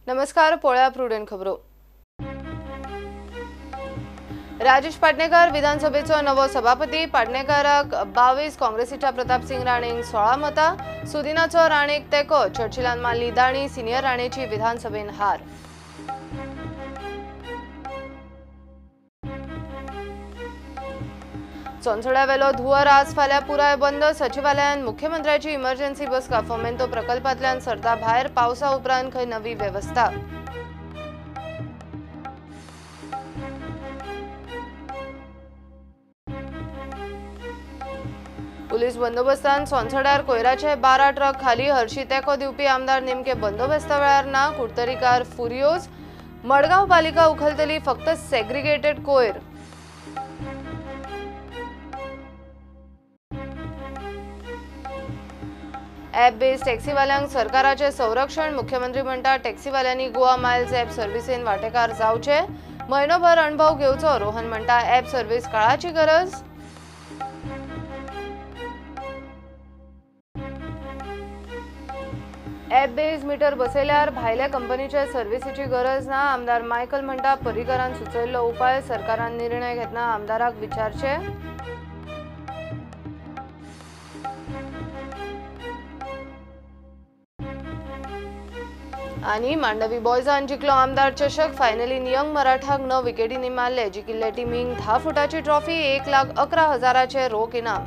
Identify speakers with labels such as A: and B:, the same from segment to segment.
A: नमस्कार. पोळ्या प्रुडंट खबरो. राजेश पाटणेकर विधानसभेचो नवो सभापती. पाटणेकराक 22, काँग्रेसीच्या प्रतापसिंग राणेंक 16 मतां. सुदिनाचो राणेक तेको. चर्चिलान माल्ली दाणी. सिनियर राणेची विधानसभेन हार. चोंचोड्यावेलो धुवर आज फाल्यां पुराय बंद. सचिवालयान मुख्यमंत्र्याची इमर्जन्सी बसका फोमेंतो प्रकल्पांतल्यान सरता भायर. पावसा उपरांत खंय नवी वेवस्था. पुलीस बंदोबस्तान चोंचोड्यार कोयराचे 12 ट्रक खाली. हरशी तेको दिवपी आमदार नेमके बंदोबस्ता वेळार ना. कुडतरीकार फुरियोज. मडगांव पालिका उखलतली फक्त सेग्रिगेटेड कोयर. ॲप बेस्ड टॅक्सीवाल्यांक सरकाराचे संरक्षण. मुख्यमंत्री म्हणटा टॅक्सीवाल्यांनी गोवा मायल्स ॲप सर्व्हिसेन वांटेकार जावचे. म्हयनोभर अणभव घेवचो. रोहन म्हणटा ॲप सर्व्हिस काळाची गरज. ॲप बेस्ड मीटर बसयल्यार भायल्या कंपनीच्या सर्व्हिसीची गरज ना. आमदार मायकल म्हणटा पर्रीकरान सुचयल्लो उपाय सरकारान निर्णय घेतना आमदाराक विचारचे. आणि मांडवी बॉयजान जिखलो आमदार चषक. फायनलीन यंग मराठाक 9 विकेटींनी मारले. जिखिल्ले टिमीक 10 फुटाची ट्रॉफी. 1,11,000चे रोख इनाम.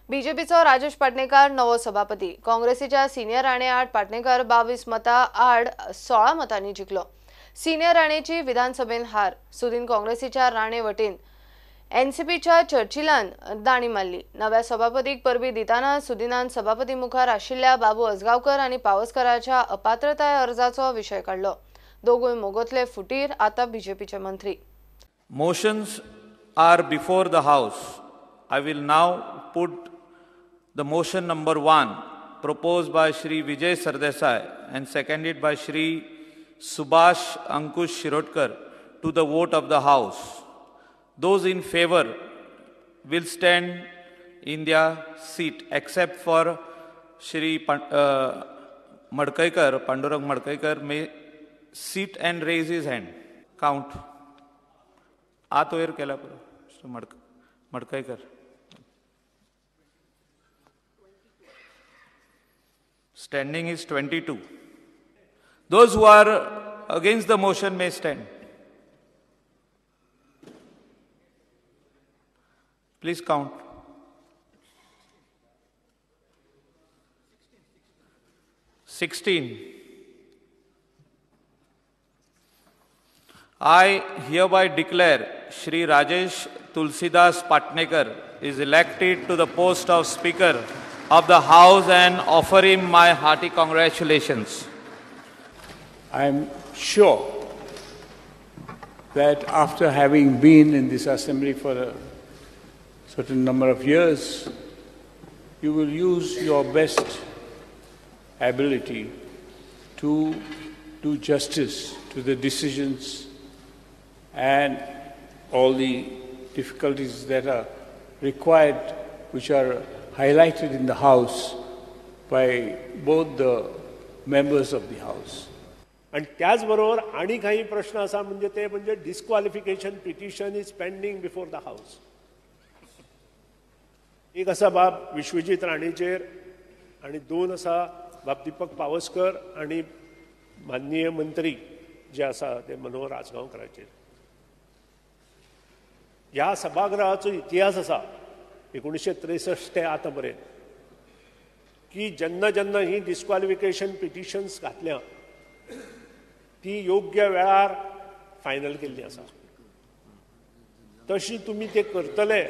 A: बीजेपीचो राजेश पाटणेकर नवो सभापती. काँग्रेसीच्या सिनियर राणे आड पाटणेकर 22 मतां आड 16 मतांनी जिखलो. सिनियर राणेची विधानसभेन हार. सुदीन काँग्रेसीच्या राणे वटेन एनसीपीच्या चर्चिलान दाणी मारली. नव्या सभापतीक परबी दिताना सुदिनान सभापती मुखार आशिल्ल्या बाबू असगांवकर आनी पावसकराच्या अपात्रताय अर्जाचो विशय काढलो. दोगूय मोगोतले फुटीर. आता बीजेपीचे मंत्री.
B: Motions are before the House. I will now put the motion number 1 proposed by Shri Vijay Sardesai and seconded by Shri Subhash Ankush Shirodkar to the vote of the House. Those in favor will stand in their seat except for Shri Madkaikar, Pandurang Madkaikar may sit and raise his hand. Count. Atoyer kela pura. Madkaikar. Standing is 22. Those who are against the motion may stand. Please count. 16. I hereby declare Shri Rajesh Tulsidas Patnekar is elected to the post of Speaker of the House and offer him my hearty congratulations.
C: I am sure that after having been in this assembly for a certain number of years, you will use your best ability to do justice to the decisions and all the difficulties that are required, which are highlighted in the House by both the members of the House.
D: आणि त्याचबरोबर आणि काही प्रश्न असा म्हणजे disqualification petition is pending before the house. एक असा बाब विश्वजीत राणेचेर आणि 2 असा बाब दीपक पावसकर आणि माननीय मंत्री जे असा ते मनोहर आजगांवकराचेर. ह्या सभागृहाचो इतिहास असा 1963 ते आता पर्यंत की जेन्ना जेन्ना ही डिस्क्वालिफिकेशन पिटिशन्स घातल्या ती योग्य वेळार फायनल केल्ली आसा. तशी तुम्ही ते करतले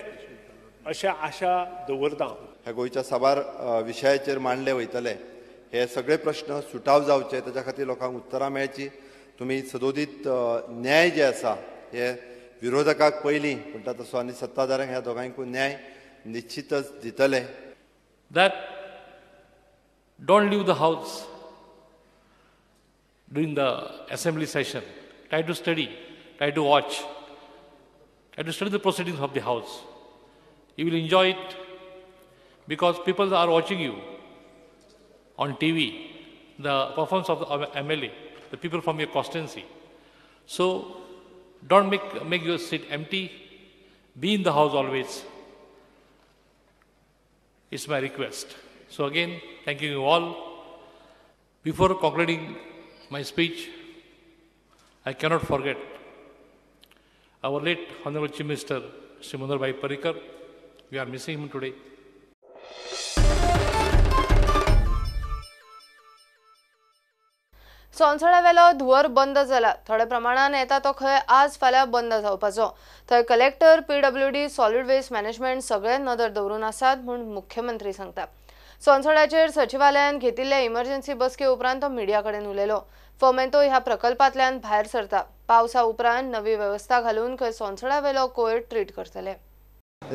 D: अशें आशा दवरता.
E: ह्या गोंयच्या सभार विशयाचेर मांडले वयतले. हे सगळे प्रश्न सुटाव जावचे ताच्या खातीर लोकांक उतरां मेळची. तुमी सदोदीत न्याय जे आसा हे विरोधकाक पयलीं म्हणटा तसो आनी सत्ताधाऱ्यांक ह्या दोगांयकूय न्याय निश्चितच दितले.
F: That don't leave the house during the assembly session. Try to study, try to watch, have to study the proceedings of the House. You will enjoy it because people are watching you on TV, the performance of the MLA, the people from your constituency. So don't make your seat empty. Be in the House always. It's my request. So again, thanking you all. Before concluding my speech, I cannot forget our late Honorable Chief Minister, Shri Manोहर भाई Parrikar. We are missing him today.
A: सोनसड्यावेलो धुवर बंद जाला. थोड्या प्रमाणात येता तो खंय आज फाल्यां बंद जावपाचो. थंय collector, PWD, solid waste management सगळे नदर दवरून आसात म्हूण मुख्यमंत्री सांगता. सोनसड्याचेर सचिवालयान घेतिल्ल्या इमर्जन्सी बसके उपरांत तो मिडिया कडेन उलयलो. फोमेंतो ह्या प्रकल्पांतल्यान भायर सरता. पावसा उपरांत नवी वेवस्था घालून खंय सोनसड्यावेलो कोयर ट्रीट करतले.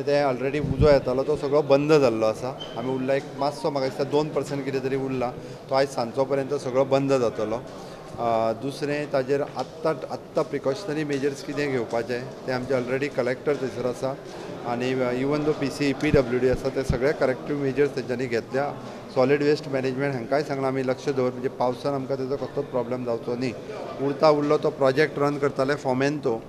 E: ते ऑलरेडी उजो येतालो तो सगळो बंद जाल्लो आसा. आमी उरला एक मातसो म्हाका दिसता 2% कितें तरी उरला. तो आयज सांजचो पर्यंत सगळो बंद जातलो. दुसरें ताजेर आत्तां प्रिकॉशनरी मेजर्स कितें घेवपाचें तें आमचे ऑलरेडी कलेक्टर थंयसर आसा आनी इवन दो PC, PWD आसा ते सगळे करेक्टीव मेजर्स तेंच्यांनी घेतल्या. सॉलिड वेस्ट मॅनेजमेंट हांकांय सांगलां आमी लक्ष दवर म्हणजे पावसान आमकां तेजो कसलोच प्रॉब्लेम जावचो न्ही. उरलो तो प्रोजेक्ट रन करताले फोमेंतो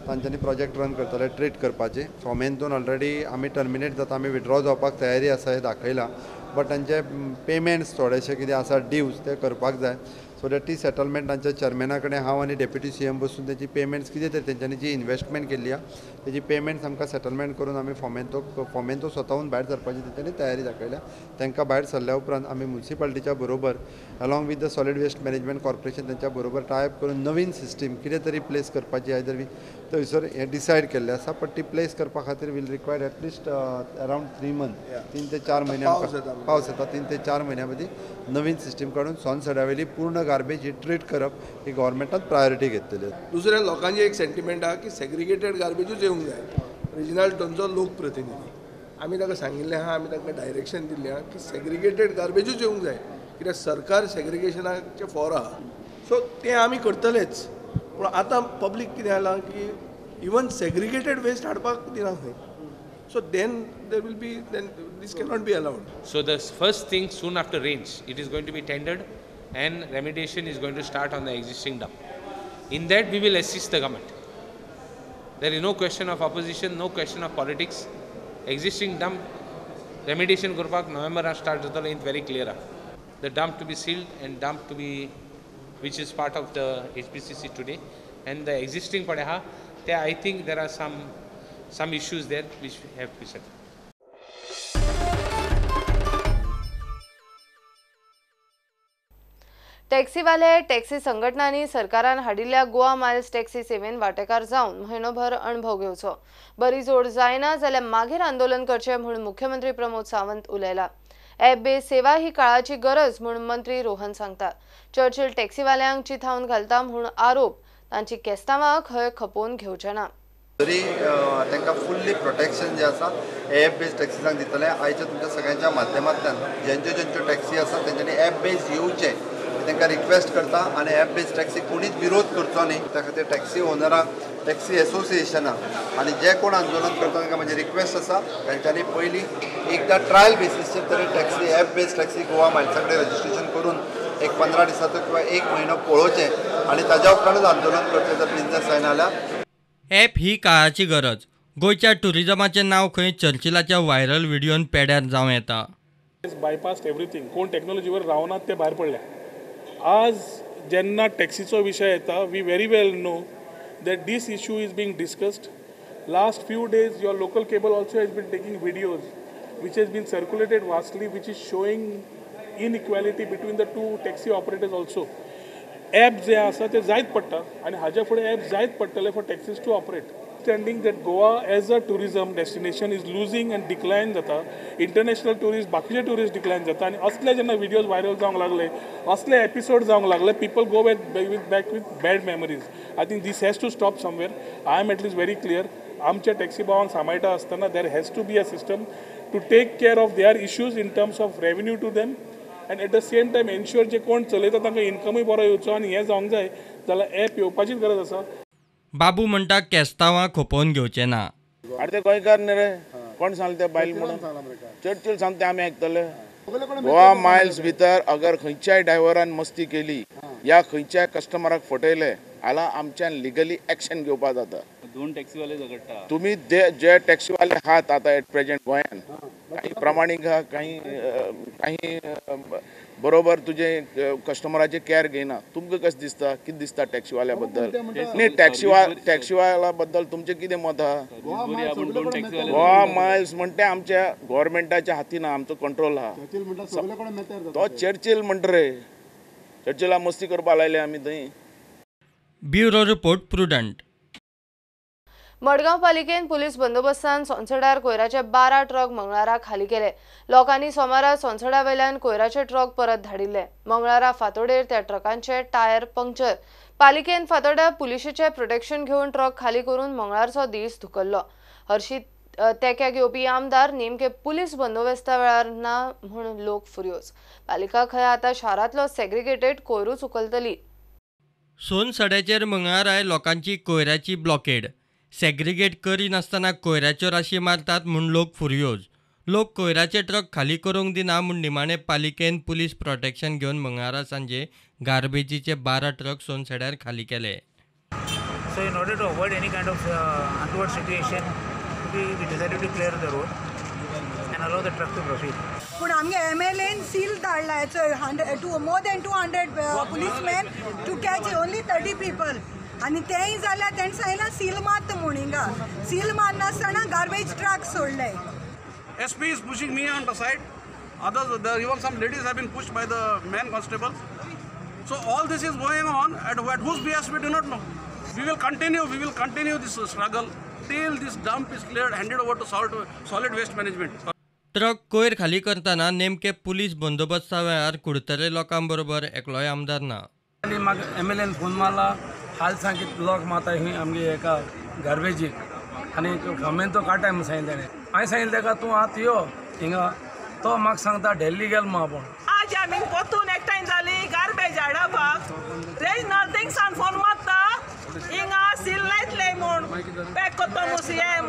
E: तांच्यांनी प्रोजेक्ट रन करताले ट्रीट करपाचे. फोमेंतून ऑलरेडी आमी टर्मिनेट जाता आमी विड्रॉ जावपाक तयारी आसा हें दाखयलां. बट तांचे पेमेंट्स थोडेशे कितें आसा ड्यूज ते करपाक जाय. सो दॅट ती सेटलमेंट तांच्या चेअरमॅना कडेन हांव आनी डेप्युटी CM बसून तेची पेमेंट्स कितें तरी तेंच्यांनी जी इन्वेस्टमेंट केल्ली आसा तेजी पेमेंट्स आमकां सेटलमेंट करून आमी फोमेंतो स्वताहून भायर सरपाची तेंच्यांनी तयारी दाखयल्या. तांकां भायर सरल्या उपरांत आमी म्युनिसिपालिटीच्या बरोबर along with the solid waste management corporation तेंच्या बरोबर टायप करून नवीन सिस्टीम कितें तरी प्लेस करपाची आयदर थंयसर हें डिसायड केल्लें आसा. बट ती प्लेस करपा खातीर will required at least around 3 month 3 ते 4 म्हयन्या पावस येता 3 ते 4 म्हयन्या मदीं नवीन सिस्टीम काडून सोनसड्यावेली पूर्ण गार्बेज ही ट्रीट करप ही गव्हर्मेंटान प्रायोरिटी घेतलेली.
G: दुसऱ्या लोकांची एक सेंटिमेंट आहा की सेग्रिगेटेड गार्बेजूच येवंक जाय. रिजनल टोनचो लोकप्रतिनिधी आमी ताका सांगिल्लें आहा, आमी ताका डायरेक्शन दिल्लें आहा की सेग्रिगेटेड गार्बेजूच येवंक जाय कित्याक सरकार सेग्रिगेशनाचे फॉर आहा. सो तें आमी करतलेच. पूण आतां पब्लीक कितें जालां की इवन सेग्रिगेटेड वेस्ट हाडपाक दिना खंय. So then there will be, then this cannot be allowed.
H: So the first thing, soon after rains, it is going to be tendered and remediation is going to start on the existing dump. In that we will assist the government. There is no question of opposition, no question of politics. Existing dump, remediation kurpak November start is very clear. The dump to be sealed and dump to be, which is part of the HPCC today. And the existing padeha, I think there are some issues there which have to be settled.
A: टॅक्सीवाले taxi संघटनांनी सरकारान हाडिल्ल्या Goa Miles taxi seven वांटेकार जावन म्हयनोभर अणभव घेवचो. बरी जोड जायना जाल्यार मागीर आंदोलन करचें म्हूण मुख्यमंत्री प्रमोद सावंत उलयला. ॲप बेस सेवा ही काळाची गरज म्हूण मंत्री रोहन सांगता. चर्चिल टॅक्सीवाल्यांक चिथावन घालता म्हूण आरोप तांची केस्तांवां खंय खपोवन घेवचें ना.
E: तरी तांकां फुल्ली प्रोटेक्शन जें आसा ॲप बेस्ड टॅक्सीजांक दितले. आयच्या तुमच्या सगळ्यांच्या माध्यमांतल्यान ज्यांच्यो टॅक्सी आसा तेंच्यांनी ॲप बेस्ड येवचें तांकां रिक्वेस्ट करता आनी ॲप बेस्ड टॅक्सी कोणीच विरोध करचो न्ही. त्या खातीर टॅक्सी ओनरांक टॅक्सी एसोसिएशनां आनी जे कोण आंदोलन करता तांकां म्हजी रिक्वेस्ट आसा तांच्यांनी पयलीं एकदां ट्रायल बेसिसचेर तरी taxi app based taxi Goa मायल्सा कडेन रजिस्ट्रेशन करून एक 15 दिसाचो किंवा 1 म्हयनो पळोवचें आनी ताज्या उपरांतूच आंदोलन करचें जर बिझनेस जायना जाल्यार.
I: ॲप ही काळाची गरज. गोंयच्या टुरिजमाचें नांव खंय चर्चिलाच्या व्हायरल व्हिडिओन पेड्यार जावं येता.
J: बायपास एवरीथिंग कोण टॅक्नॉलॉजीवर रावनात ते भायर पडल्या. आज जेन्ना टॅक्सीचो विशय येता we very well know that this issue is being discussed. Last few days your local cable also has been taking videos which has been circulated vastly, which is showing inequality between the two taxi operators also. Apps जे आसा ते जायत पडटा आनी हाज्या फुडें app जायत पडटले for taxis to operate. Understanding that Goa as a tourism destination is losing and decline जाता. इंटरनॅशनल टुरिस्ट बाकीचे टुरिस्ट डिक्लायन जाता आनी असले जेन्ना व्हिडिओज व्हायरल जावंक लागले असले एपिसोड जावंक लागले people go back with bad memories. I think this has to stop somewhere. I am at least very clear आमच्या टॅक्सी भावांक सांबाळटा आसतना there has to be a system to take care of their issues in terms of revenue to them and at the same time ensure जे कोण चलयता तांकां इन्कमूय बरो येवचो आनी हें जावंक जाय जाल्यार ॲप येवपाचीच गरज आसा.
I: बाबू म्हणटा केस्तांवां खोपोवन घेवचें ना.
K: अरे ते गोंयकार न्ही रे, कोण सांगले ते बायल म्हणून? चर्चिल सांगता आमी आयकतले. गोवा मायल्स भितर अगर खंयच्याय ड्रायव्हरान मस्ती केली या खंयच्याय कस्टमराक फटयले जाल्यार आमच्यान लिगली एक्शन घेवपा जाता.
L: 2 टॅक्सीवाले झगडटा.
K: तुम्ही जे टॅक्सीवाले आहात आता एट प्रेझेंट गोंयान, काही प्रामाणीक आहा, काही बरोबर तुझे कस्टमराचे केअर घेयना. तुमकां कशें दिसता, कितें दिसता टॅक्सीवाल्या बद्दल? न्ही टॅक्सीवाल्या बद्दल तुमचें कितें मत आहा? गोवा मायल्स म्हणटा आमच्या गव्हर्मेंटाच्या हातीन आहा, आमचो कंट्रोल आहा. तो चर्चिल म्हणटा रे, चर्चिला मस्ती करपा लायले आमी थंय.
I: Bureau report prudent.
A: मडगांव पालिकेन पुलीस बंदोबस्तान सोनसड्यार कोयराचे 12 ट्रक मंगळारा खाली केले. लोकांनी सोमारा सोनसड्या वयल्यान कोयराचे ट्रक परत धाडिल्ले. मंगळारा फातोडेर त्या ट्रकांचे टायर पंक्चर. पालिकेन फातोड्या पुलिशेचे प्रोटेक्शन घेवन ट्रक खाली करून मंगळारचो दीस धुकल्लो. हर्षित तेक्याक येवपी आमदार नेमके पुलीस बंदोबस्ता वेळार ना म्हूण लोक फुर्योज. पालिका खंय आतां शारांतलो सेग्रिगेटेड कोयरूच उखलतली.
I: सोनसड्याचेर मंगळाराय लोकांची कोयराची ब्लॉकेड. सेग्रिगेट करिनासतना कोयराच्यो राशी मारतात म्हूण लोक फुर्योज. लोक कोयराचे ट्रक खाली करूंक दिना म्हूण निमाणे पालिकेन पुलीस प्रोटेक्शन घेवन मंगळारा सांजे गार्बेजीचे 12 ट्रक सोनसड्यार खाली केले.
M: So in order to avoid any kind of untoward situation, we decided to clear the road and allow the truck to proceed.
N: पण आमगे MLAन सील धाडला more than 200 policemen to catch only 30 people. आणि तेही जाल्यार तेणें सांगलां सील मात म्हूण हिंगा. सील मारनासतना गार्बेज ट्रक सोडले.
O: SP is pushing me on the side. Others, even some ladies have been pushed by the men constables. So all this is going on. At whose behest we do not know. We will continue this struggle till this dump is cleared, handed over to solid waste management.
I: Truck कोयर खाली करतना नेमके police बंदोबस्ता वेळार कुडतले लोकांबरोबर एकलोय आमदार ना.
P: आनी म्हाका MLAन फोन मारला, हाल सांगीत लोक माता ही आमगे एका गार्बेजीक आनी खमेन तो काटाय म्हूण सांगिल्लें तेणें. हांवें सांगिल्लें तेका तूं आत यो हिंगा. तो म्हाका सांगता ढेल्ली गेल म्हूण आपूण.
Q: आज आमी पोतून एकठांय जाली गार्बेज हाडपाक. रेज नॉर्थींगसान फोन मारता हिंगा सील लायतले म्हूण. पॅक कोत्ता म्हूण CM.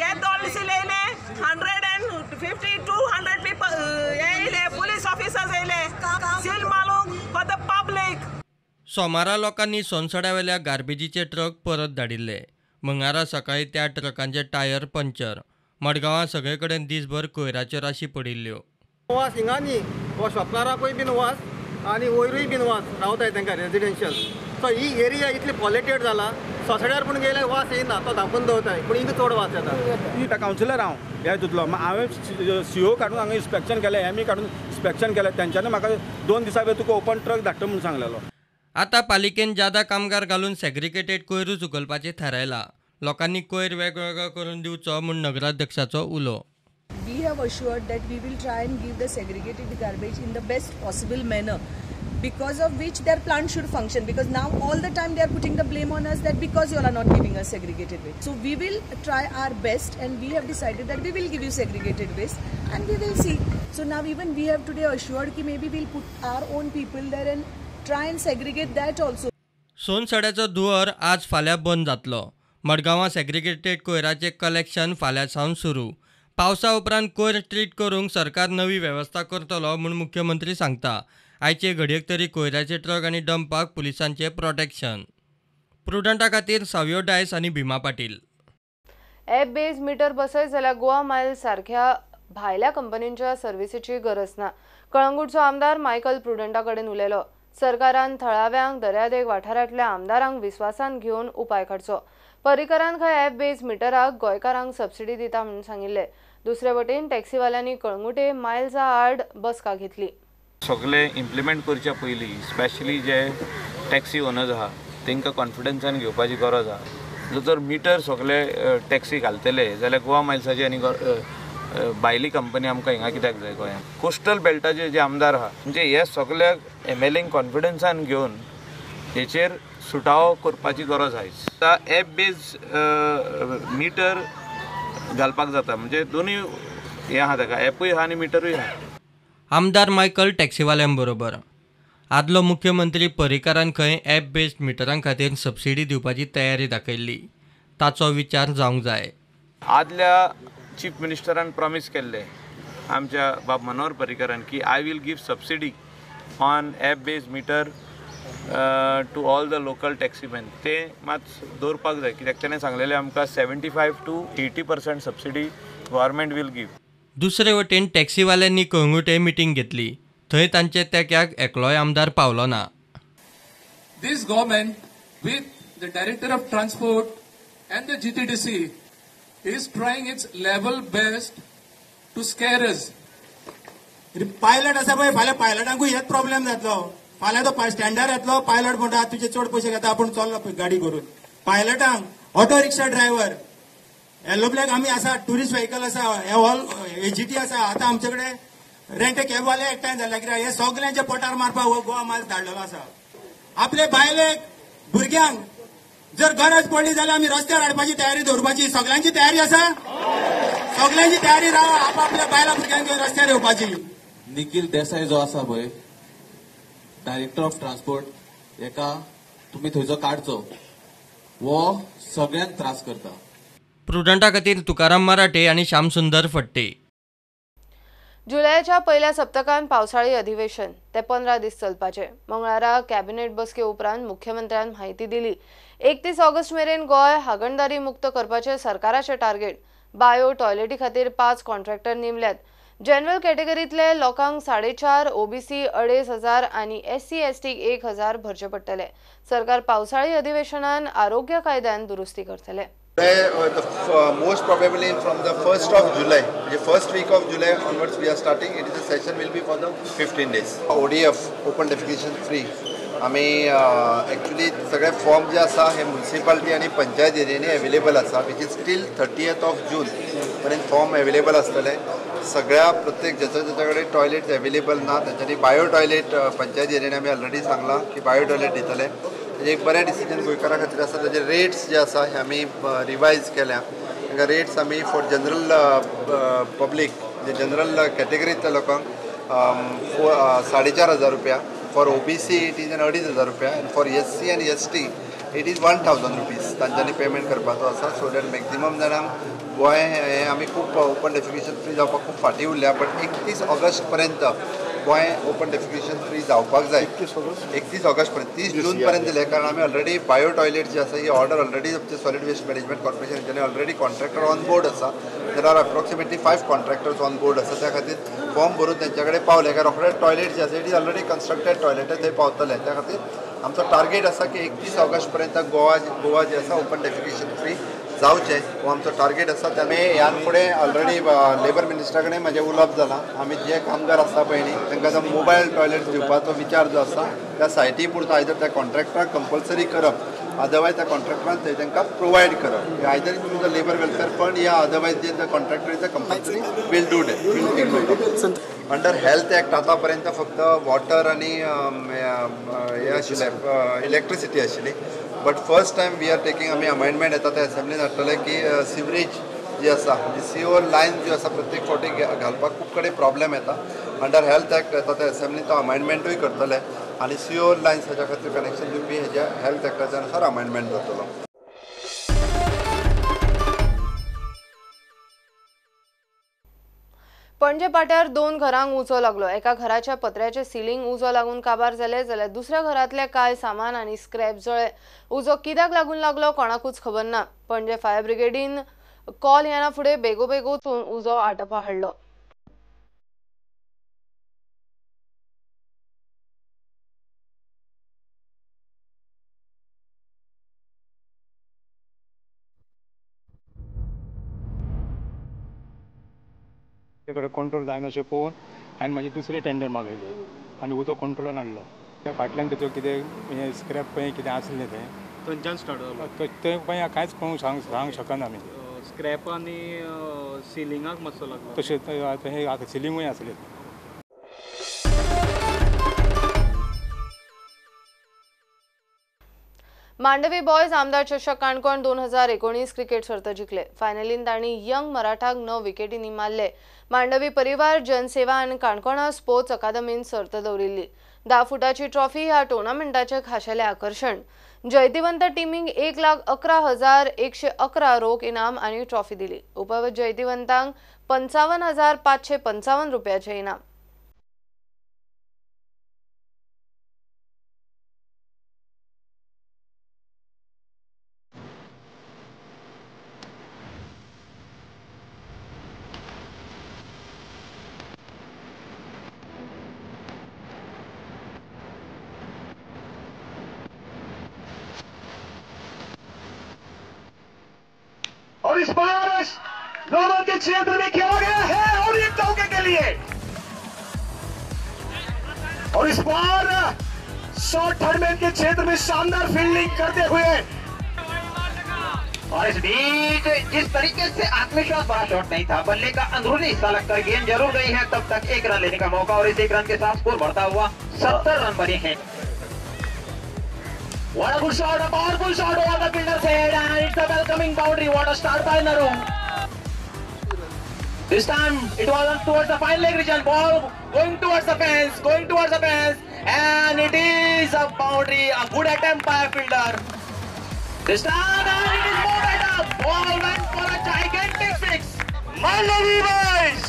Q: केदोल सील येयले 150 200 people येयले, पुलीस ऑफिसर्स येयले सील मारूंक फॉर द पब्लीक.
I: सोमारा लोकांनी सोनसड्या वेल्या गार्बेजीचे ट्रक परत धाडिल्ले. मंगळारा सकाळी त्या ट्रकांचे टायर पंक्चर. मडगांवां सगळे कडेन दिसभर कोयराच्यो राशी पडिल्ल्यो.
R: वास हिंगा न्ही, हो शॉपकाराकूय बीन वास आनी वयरूय बीन वास रावताय तांकां रेजिडेन्शियल. सो ही एरिया इतली पॉल्युटेड जाला. सोंसड्यार पूण गेल्यार वास येयना, तो धांपून दवरताय, पूण हिंगा चड वास येता.
S: कावन्सिलर हांव ह्या हितूंतलो. हांवें CO काडून हांगा इन्स्पेक्शन केलें, ME काडून इन्स्पेक्शन केलें. तेंच्यांनी म्हाका 2 दिसां भितर तुका ओपन ट्रक धाडटा म्हणून सांगलेलो.
I: आतां पालिकेन जादा कामगार घालून सेग्रिगेटेड कोयरूच उखलपाचें थारायलां. लोकांनी कोयर वेगवेगळो करून दिवचो म्हूण नगराध्यक्षाचो उलो.
T: We have assured that we will try and give the segregated garbage in the best possible manner, because of which their plant should function. Because now all the time they are putting the blame on us that because you all are not giving us segregated waste. So we will try our best, and we have decided that we will give you segregated waste, and we will see. So now even we have today assured that maybe we'll put our own people there and try and segregate that also.
I: सोनसड्याचो धुंवर आज फाल्यां बंद जातलो. मडगांवां segregated कोयराचें collection फाल्यां सावन सुरू. पावसा उपरांत कोयर ट्रीट करूंक सरकार नवी वेवस्था करतलो म्हूण मुख्यमंत्री सांगता. आयचे घडयेक तरी कोयराचे ट्रक आनी डंपाक पुलिसांचें प्रोटेक्शन. प्रुडंटा खातीर सावयो डायस आनी Bhima Patil.
A: App based meter बसयत जाल्यार गोवा मायल्स सारख्या भायल्या कंपनींच्या सर्व्हिसीची गरज ना. कळंगूटचो आमदार मायकल प्रुडंटा कडेन उलयलो. सरकारान थळाव्यांक दर्यादेग वाठारांतल्या आमदारांक विस्वासान घेवन उपाय काडचो. पर्रीकरान खंय ॲप बेज मिटराक गोंयकारांक सबसिडी दिता म्हूण सांगिल्ले. दुसरे वटेन टॅक्सीवाल्यांनी कळंगुटे मायल्सा आड बसका घेतली.
B: सगळे इम्प्लिमेंट करच्या पयलीं स्पेशली जे टॅक्सी ओनर्स आहा तांकां कॉन्फिडन्सान घेवपाची गरज आहा. जर मिटर सगळे टॅक्सी घालतले जाल्यार गोवा मायल्साची आनी भायली कंपनी आमकां हिंगा कित्याक जाय गोंयांत. कोस्टल बेल्टाचे जे आमदार आहा म्हणजे हे सगळ्याक MLAंक कॉन्फिडन्सान घेवन हेचेर सुटावो करपाची गरज आहा. आतां ॲप बेज मिटर घालपाक जाता म्हणजे दोनूय हें आहा ताका, ॲपूय आहा आनी मिटरूय आहा.
I: आमदार मायकल टॅक्सीवाल्यां बरोबर. आदलो मुख्यमंत्री पर्रीकारान खंय ॲप बेस्ड मिटरां खातीर सबसिडी दिवपाची तयारी दाखयल्ली. ताचो विचार जावंक जाय.
B: आदल्या चीफ मिनिस्टरान प्रॉमिस केल्ले आमच्या बाब मनोहर पर्रीकरान की I will give subsidy on app based meter to all the local taximan. ते मात दवरपाक जाय कित्याक ताणें सांगलेलें आमकां 75 to 80% subsidy government will give.
I: दुसरे वटेन टॅक्सीवाल्यांनी कळंगुटे मिटींग घेतली. थंय तांचे तेक्याक एकलोय आमदार पावलो ना.
L: This government with the Director of Transport and the GTDC is trying its level best to scare us.
U: Pilot आसा पळय फाल्यां पायलटांकूय हेच प्रॉब्लेम जातलो. फाल्यां तो स्टँडार येतलो पायलट म्हणटा तुजे चड पयशे घेता आपूण चल्लो गाडी करून. पायलटांक auto rickshaw driver yellow black आमी आसा टुरिस्ट व्हेकल आसा हे ऑल एजीटी आसा. आतां आमचे कडेन रेंट कॅबवाले एकठांय जाल्या कित्याक हे सगल्यांचे पोटार मारपाक हो गोवा मार्च धाडलेलो आसा. आपले बायलेक भुरग्यांक जर गरज पडली जाल्यार आमी रस्त्यार हाडपाची तयारी दवरपाची. सगळ्यांची तयारी आसा. सगळ्यांची तयारी राहा आपापल्या बायला भुरग्यांक घेवन रस्त्यार येवपाची.
V: निखिल देसाई जो आसा पळय डायरेक्टर ऑफ ट्रान्सपोर्ट हेका तुमी थंयचो काडचो. वो सगळ्यांक त्रास करता.
I: प्रुडंटा खातीर तुकाराम मराठे आनी श्यामसुंदर फडटे.
A: जुलयाच्या पहिल्या सप्तकांत पावसाळी अधिवेशन ते 15 दीस चलपाचे. मंगळारा कॅबिनेट बसके उपरांत मुख्यमंत्र्यान माहिती दिली. 31 ऑगस्ट मेरेन गोंय हागणदारी मुक्त करपाचे सरकाराचे टार्गेट. बायो टॉयलेटी खातीर 5 कॉन्ट्रॅक्टर नेमल्यात. जनरल कॅटेगरींतले लोकांक 4.5, ओबीसी 2,500 आनी SC ST 1,000 भरचे पडटले. सरकार पावसाळी अधिवेशनान आरोग्य कायद्यान दुरुस्ती करतले.
E: Most probably from the 1st of July, the first week of July onwards we are starting. It is a session will be for the 15 days. ODF, open defecation free. आमी actually सगळे form जे आसा हे municipality आनी panchayat एरियांनी available आसा which is steel 30th of June पर्यंत form available आसतले. सगळ्या प्रत्येक ज्याच्या कडेन टॉयलेट अवेलेबल ना तांच्यांनी बायो टॉयलेट पंचायत एरियांनी आमी ऑलरेडी सांगलां की बायो टॉयलेट दितले. तेजे एक बरें डिसिजन गोंयकारा खातीर आसा. तेजे रेट्स जे आसा हे आमी रिवायज केल्या. तांकां रेट्स आमी फॉर जनरल पब्लीक जे जनरल कॅटेगरींतल्या लोकांक 4,500 रुपया. फॉर OBC it is 2,500 रुपया and for SC and ST it is 1,000 rupees तांच्यांनी पेमेंट करपाचो आसा. सो दॅट मॅक्झिमम जाणांक गोंय हे आमी खूब ओपन डेफिकेशन फ्री जावपाक खूब फाटीं उरल्या. बट 31 ऑगस्ट पर्यंत गोंय ओपन डेफिकेशन फ्री जावपाक जाय. 31 ऑगस्ट पर्यंत 30 जून पर्यंत दिले कारण आमी ऑलरेडी बायो टॉयलेट जे आसा ही order already solid waste management corporation हेंच्यांनी ऑलरेडी कॉन्ट्रॅक्टर ऑन बोर्ड आसा. There are approximately 5 contractors on board आसा. त्या खातीर फॉर्म भरून तेंच्या कडेन पावले काय रोखडे टॉयलेट जे आसा it is already constructed toilet थंय पावतले. त्या खातीर आमचो टार्गेट आसा की 31 ऑगस्ट पर्यंत गोवा जे आसा ओपन डेफिकेशन फ्री जावचे हो आमचो टार्गेट आसा. त्यामुळे ह्यान फुडें ऑलरेडी लेबर मिनिस्टरा कडेन म्हाजें उलोवप जालां. आमी जे कामगार आसा पळय न्ही तांकां जो मोबायल टॉयलेट दिवपाचो विचार जो आसा त्या सायटी पुरतो आयदर त्या कॉन्ट्रॅक्टराक कंपल्सरी करप अदरवायज त्या कॉन्ट्रॅक्टरान थंय तांकां प्रोवायड करप. आयदर तुमी जो लेबर वेलफेअर फंड या अदरवायज जे contractor is compulsory will do that. Under health act आतापर्यंत फक्त वॉटर आनी हे आशिल्ले इलेक्ट्रिसिटी आशिल्ली. But first time we are taking आमी अमेंडमेंट येता त्या असेंब्लीन हाडटले की सिवरेज जी आसा CO लायन ज्यो आसा प्रत्येक फावटी घालपाक खूब कडेन प्रॉब्लेम येता. अंडर हेल्थ ॲक्ट येता त्या असेंब्लीन तो अमेंडमेंटूय करतले आनी CO लायन्स हाच्या खातीर कनेक्शन दिवपी हेज्या हेल्थ ॲक्टाच्या अनुसार अमेंडमेंट जातलो.
A: पणजे पाट्यार 2 घरांक उजो लागलो. एका घराच्या पत्र्याचे सिलींग उजो लागून काबार जाले जाल्यार दुसऱ्या घरातले कांय सामान आनी स्क्रॅप जळ्ळे. उजो कित्याक लागून लागलो कोणाकूच खबर ना. पणजे फायर ब्रिगेडीन कॉल येना फुडें बेगोबेग वचून उजो आटोवपाक हाडलो.
S: कंट्रोल जायना अशें पळोवन हांवें म्हाजी दुसरी टेंडर मागयली आनी उदो कंट्रोलान हाडलो. त्या फाटल्यान तेजो कितें स्क्रॅप पळय कितें आसलें तें
W: थंयच्यान स्टार्ट जालो.
S: तें पळय कांयच कोण सांग शकना आमी.
W: स्क्रॅप आनी सिलिंगाक मातसो लागलो.
S: तशें आतां हे आतां सिलिंगूय आसलें.
A: मांडवी बॉयज आमदार चषक काणकोण 2019 क्रिकेट सर्त जिखले. फायनलीन तांणी यंग मराठाक 9 विकेटींनी मारले. मांडवी परिवार जनसेवा आनी काणकोणा स्पोर्ट्स अकादमीन सर्त दवरिल्ली. 10 फुटाची ट्रॉफी ह्या टुर्नामेंटाचे खाशेले आकर्षण. जयतीवंत टिमींक 1,11,111 रोख इनाम आणि ट्रॉफी दिली. उपजयतीवंतांक 55,555 रुपयाचे इनाम.
C: और इस बार दोनों के क्षेत्र में खेला गया है और एक चौके के लिए, और इस बार शॉर्ट थर्डमैन के क्षेत्र में शानदार फील्डिंग करते हुए,
D: और इस बीच जिस तरीके से आत्मविश्वास बड़ा शॉट नहीं था, बल्ले का अंदरूनी हिस्सा लगकर गेंद जरूर गई है, तब तक 1 रन लेने का मौका और इस 1 रन के साथ स्कोर बढ़ता हुआ 70 रन बने हैं.
C: What a good shot, a powerful shot over the fielder's head, and it's a welcoming boundary. What a start by Naru.
D: This time it was towards the fine leg region, ball going towards the fence, and it is a boundary, a good attempt by a fielder. This time and it is moved up, ball went for a gigantic 6.
C: Mandovi boys,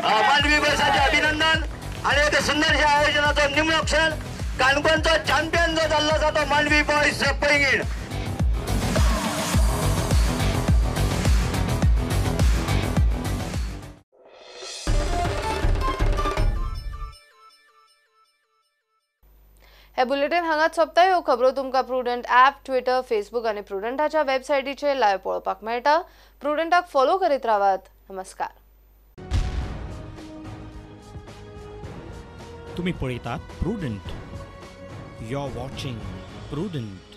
C: Mandovi बॉयजांचे अभिनंदन. आणि ते सुंदरशा आयोजनाचा निमणूक क्षण, काणकोणचा champion जो झाला जातो Mandvi boys Poinguinim.
A: हे बुलेटिन हांगाच सोंपता. ह्यो खबरो तुमकां प्रुडंट ॲप, ट्विटर, फेसबुक आणि प्रुडंटाच्या वेबसायटीचेर लायव्ह पळोवपाक मेळटा. प्रुडंटाक फॉलो करीत रावात. नमस्कार.
F: तुम्ही पळयतात प्रुडंट. You're watching Prudent.